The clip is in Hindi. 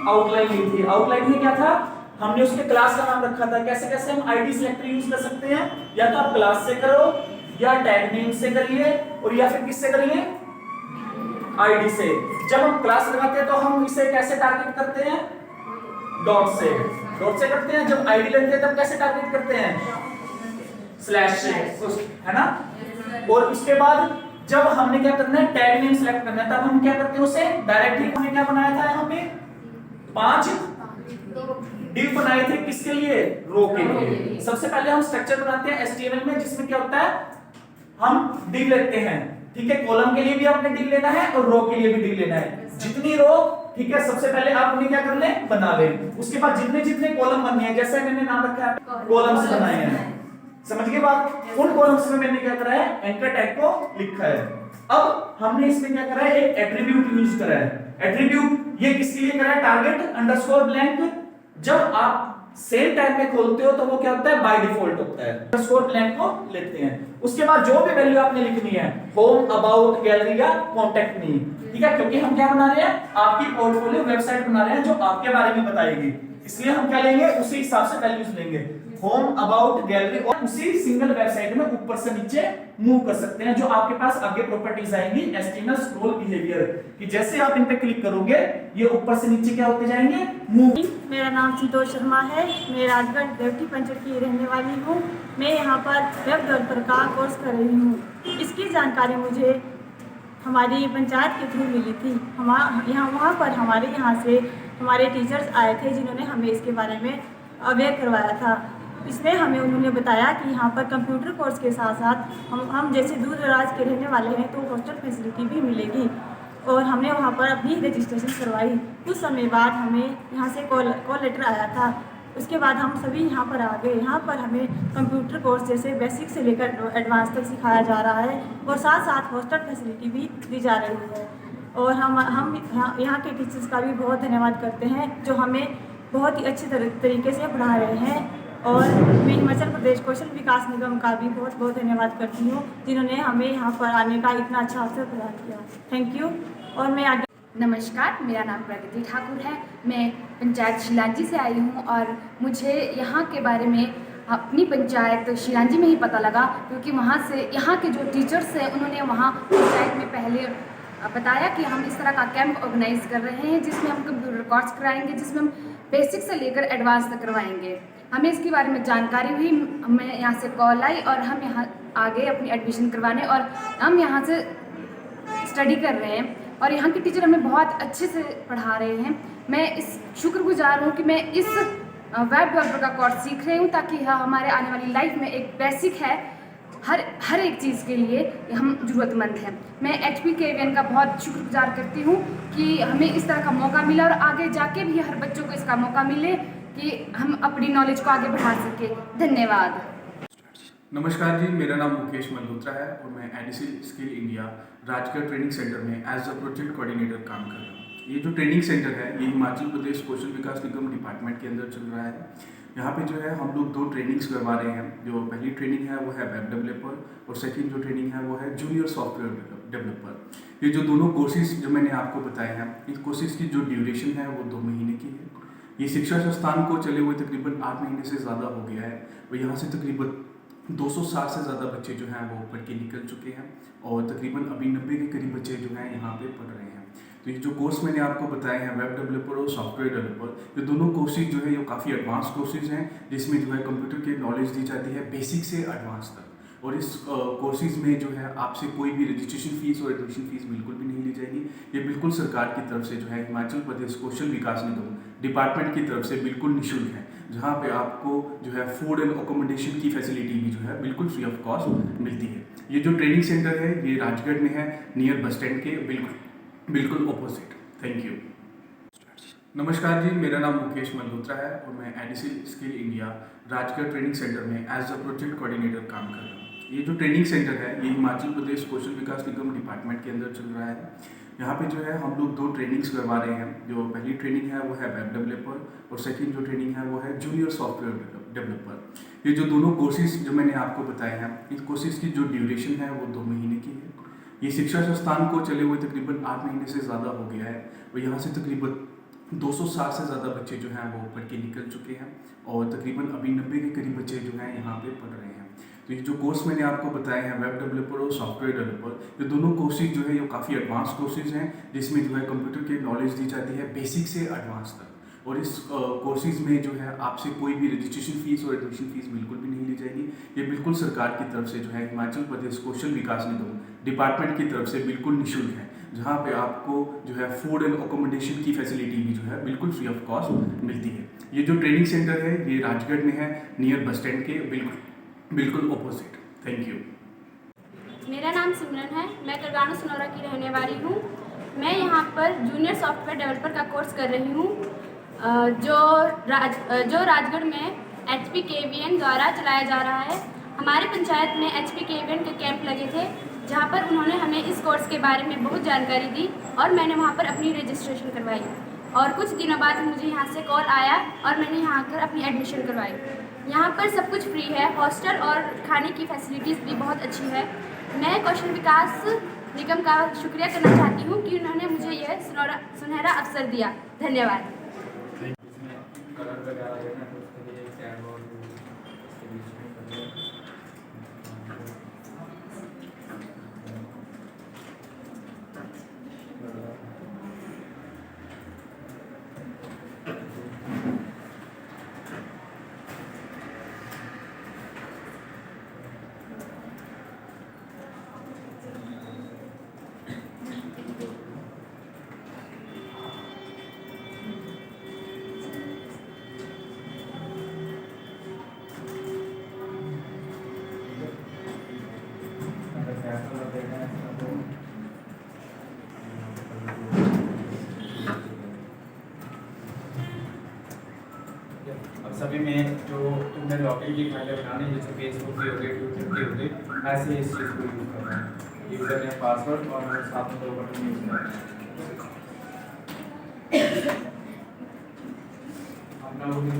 आउटलाइन ली थी। आउटलाइन में क्या था, हमने उसके क्लास का नाम रखा था। कैसे कैसे हम आईडी सिलेक्टर यूज कर सकते हैं, या तो आप क्लास से करो या टैग नेम से करिए और या फिर किससे करिए, आईडी से। जब हम क्लास लगाते हैं तो हम इसे कैसे टारगेट करते हैं, डॉट से करते हैं। जब आईडी लेते हैं तब कैसे टारगेट करते हैं, स्लैश से, है ना। और इसके बाद जब हमने क्या करना है, टैग नेम सिलेक्ट करना है, तब हम क्या करते हैं, उसे डायरेक्टली हमने क्या बनाया था, यहाँ पे 5 डिव बनाए थे। किसके लिए, रो के लिए। सबसे पहले हम स्ट्रक्चर बनाते हैं HTML में, जिसमें क्या होता है, हम डिव लेते हैं, ठीक है। कॉलम के लिए भी आपने डिव लेना है और रो के लिए भी डिव लेना है। जितनी रो, ठीक है, सबसे पहले आप उन्हें क्या कर ले, बना ले। उसके बाद जितने जितने कॉलम बनने हैं, जैसे मैंने नाम रखा है कॉलम्स बनाए हैं, समझ गए बात। उन कॉलम्स में मैंने क्या करा है, एंकर टैग को लिखा है। अब हमने इसमें क्या करा है, एक एट्रीब्यूट यूज करा है। एट्रीब्यूट ये किसके लिए करा है, टारगेट अंडरस्कोर ब्लैंक। जब आप सेम टाइम में खोलते हो तो वो क्या होता है, बाय डिफॉल्ट होता है, अंडरस्कोर ब्लैंक को लेते हैं। उसके बाद जो भी वैल्यू आपने लिखनी है, होम, अबाउट, गैलरी या कांटेक्ट मी, ठीक है, क्योंकि हम क्या बना रहे हैं, आपकी पोर्टफोलियो वेबसाइट बना रहे हैं जो आपके बारे में बताएगी, इसलिए हम क्या लेंगे, उसी हिसाब से वैल्यूज लेंगे। होम, अबाउट, गैलरी, और उसी सिंगल वेबसाइट में ऊपर से नीचे मूव कर सकते हैं। जो आपके पास आगे प्रॉपर्टीज आएंगी HTML स्क्रॉल बिहेवियर कि जैसे आप इन पे क्लिक करोगे ये ऊपर से नीचे क्या होते जाएंगे, मूव। मेरा नाम संतोष शर्मा है। मैं राजगढ़ देवटी पंचर की रहने वाली हूँ। मैं यहाँ पर वेब डेवलपर का कोर्स कर रही हूँ। इसकी जानकारी मुझे हमारी पंचायत के थ्रू मिली थी। वहाँ पर हमारे यहाँ से हमारे टीचर्स आए थे जिन्होंने हमें इसके बारे में अवेयर करवाया था। इसमें हमें उन्होंने बताया कि यहाँ पर कंप्यूटर कोर्स के साथ साथ हम जैसे दूर दराज के रहने वाले हैं तो हॉस्टल फैसिलिटी भी मिलेगी। और हमने वहाँ पर अपनी रजिस्ट्रेशन करवाई। कुछ समय बाद हमें यहाँ से कॉल लेटर आया था। उसके बाद हम सभी यहाँ पर आ गए। यहाँ पर हमें कंप्यूटर कोर्स जैसे बेसिक से लेकर एडवांस तक सिखाया जा रहा है और साथ साथ हॉस्टल फैसिलिटी भी दी जा रही है। और हम यहाँ के टीचर्स का भी बहुत धन्यवाद करते हैं जो हमें बहुत ही अच्छे तरीके से पढ़ा रहे हैं। और मैं हिमाचल प्रदेश कौशल विकास निगम का भी बहुत बहुत धन्यवाद करती हूँ जिन्होंने हमें यहाँ पर आने का इतना अच्छा अवसर प्रदान किया। Thank you. और मैं आगे। नमस्कार, मेरा नाम प्रगति ठाकुर है। मैं पंचायत शिलांजी से आई हूँ और मुझे यहाँ के बारे में अपनी पंचायत शिलांजी में ही पता लगा क्योंकि वहाँ से यहाँ के जो टीचर्स हैं उन्होंने वहाँ पंचायत में पहले बताया कि हम इस तरह का कैंप ऑर्गेनाइज कर रहे हैं जिसमें हम कंप्यूटर कोर्स कराएंगे, जिसमें हम बेसिक से लेकर एडवांस तक करवाएंगे। हमें इसके बारे में जानकारी हुई, हमें यहाँ से कॉल आई और हम यहाँ आ गए अपनी एडमिशन करवाने और हम यहाँ से स्टडी कर रहे हैं और यहाँ के टीचर हमें बहुत अच्छे से पढ़ा रहे हैं। मैं इस शुक्रगुजार हूँ कि मैं इस वेब डेवलपर का कोर्स सीख रही हूँ ताकि हमारे आने वाली लाइफ में एक बेसिक है, हर एक चीज़ के लिए हम ज़रूरतमंद हैं। मैं HPKVN का बहुत शुक्रगुजार करती हूँ कि हमें इस तरह का मौका मिला और आगे जाके भी हर बच्चों को इसका मौका मिले कि हम अपनी नॉलेज को आगे बढ़ा सकें। धन्यवाद। नमस्कार जी, मेरा नाम मुकेश मल्होत्रा है और मैं ADC skill India Rajgarh training centre में एज अ प्रोजेक्ट कोऑर्डिनेटर काम कर रहा हूँ। ये जो ट्रेनिंग सेंटर है ये हिमाचल प्रदेश कौशल विकास निगम डिपार्टमेंट के अंदर चल रहा है। यहाँ पे जो है हम लोग 2 ट्रेनिंग्स करवा रहे हैं। जो पहली ट्रेनिंग है वो है वेब डेवलपर और सेकंड जो ट्रेनिंग है वो है जूनियर सॉफ्टवेयर डेवलपर। ये जो दोनों कोर्सेज जो मैंने आपको बताए हैं, इस कोर्सेज की जो ड्यूरेशन है वो 2 महीने की है। ये शिक्षा संस्थान को चले हुए तकरीबन 8 महीने से ज़्यादा हो गया है और यहाँ से तकरीबन 260 से ज़्यादा बच्चे जो हैं वो पढ़ के निकल चुके हैं और तकरीबन अभी 90 के करीब बच्चे जो हैं यहाँ पे पढ़ रहे हैं। तो ये जो कोर्स मैंने आपको बताए हैं वेब डेवलपर और सॉफ्टवेयर डेवलपर, ये दोनों कोर्सेज जो है ये काफ़ी एडवांस कोर्सेज हैं जिसमें जो है कंप्यूटर की नॉलेज दी जाती है बेसिक से एडवांस तक। और इस कोर्सेज में जो है आपसे कोई भी रजिस्ट्रेशन फीस और एडमिशन फीस बिल्कुल भी नहीं ली जाएगी। ये बिल्कुल सरकार की तरफ से जो है हिमाचल प्रदेश कौशल विकास निगम डिपार्टमेंट की तरफ से बिल्कुल निःशुल्क है, जहाँ पे आपको जो है फूड एंड अकोमोडेशन की फैसिलिटी भी जो है बिल्कुल फ्री ऑफ कॉस्ट मिलती है। ये जो ट्रेनिंग सेंटर है ये राजगढ़ में है, नियर बस स्टैंड के बिल्कुल ऑपोजिट। Thank you. नमस्कार जी, मेरा नाम मुकेश मल्होत्रा है और मैं ADC skill India Rajgarh training centre में एज अ प्रोजेक्ट कोऑर्डिनेटर काम कर रहा हूँ। ये जो ट्रेनिंग सेंटर है ये हिमाचल प्रदेश कौशल विकास निगम डिपार्टमेंट के अंदर चल रहा है। यहाँ पे जो है हम लोग 2 ट्रेनिंग्स करवा रहे हैं। जो पहली ट्रेनिंग है वो है वेब डेवलपर और सेकंड जो ट्रेनिंग है वो है जूनियर सॉफ्टवेयर डेवलपर। ये जो दोनों कोर्सेज जो मैंने आपको बताए हैं, इस कोर्सेज की जो ड्यूरेशन है वो 2 महीने की है। ये शिक्षा संस्थान को चले हुए तकरीबन 8 महीने से ज़्यादा हो गया है और यहाँ से तकरीबन 260 से ज़्यादा बच्चे जो हैं वो पढ़ के निकल चुके हैं और तकरीबन अभी 90 के करीब बच्चे जो हैं यहाँ पे पढ़ रहे हैं। तो ये जो कोर्स मैंने आपको बताए हैं वेब डेवलपर और सॉफ्टवेयर डेवलपर, ये दोनों कोर्सेज जो है ये काफ़ी एडवांस कोर्सेज हैं जिसमें जो है कंप्यूटर की नॉलेज दी जाती है बेसिक से एडवांस तक। और इस कोर्सेज में जो है आपसे कोई भी रजिस्ट्रेशन फीस और एडमिशन फीस बिल्कुल भी नहीं ली जाएगी। ये बिल्कुल सरकार की तरफ से जो है हिमाचल प्रदेश कौशल विकास निगम डिपार्टमेंट की तरफ से बिल्कुल निःशुल्क है, जहाँ पे आपको जो है फूड एंड अकोमोडेशन की फैसिलिटी भी जो है बिल्कुल फ्री ऑफ कॉस्ट मिलती है। ये जो ट्रेनिंग सेंटर है ये राजगढ़ में है, नियर बस स्टैंड के बिल्कुल ऑपोजिट। Thank you. मेरा नाम सिमरन है, मैं करगानो सनौरा की रहने वाली हूँ। मैं यहाँ पर जूनियर सॉफ्टवेयर डेवलपर का कोर्स कर रही हूँ जो राजगढ़ में HP KVN द्वारा चलाया जा रहा है। हमारे पंचायत में HP KVN के कैंप लगे थे जहाँ पर उन्होंने हमें इस कोर्स के बारे में बहुत जानकारी दी और मैंने वहाँ पर अपनी रजिस्ट्रेशन करवाई और कुछ दिनों बाद मुझे यहाँ से कॉल आया और मैंने यहाँ आकर अपनी एडमिशन करवाई। यहाँ पर सब कुछ फ्री है, हॉस्टल और खाने की फैसिलिटीज़ भी बहुत अच्छी है। मैं कौशल विकास निगम का शुक्रिया करना चाहती हूँ कि उन्होंने मुझे यह सुनहरा अवसर दिया। धन्यवाद। अब सभी में जो तुमने लॉगिन की फाइलें बनानी है जैसे फेसबुक की हो गई, ट्विटर की हो गई, ऐसे इस चीज़ को यूज़ करना है। यूज़र नेम पासवर्ड और साथ में 2 बटन यूज़ करना है। अपना लॉगिन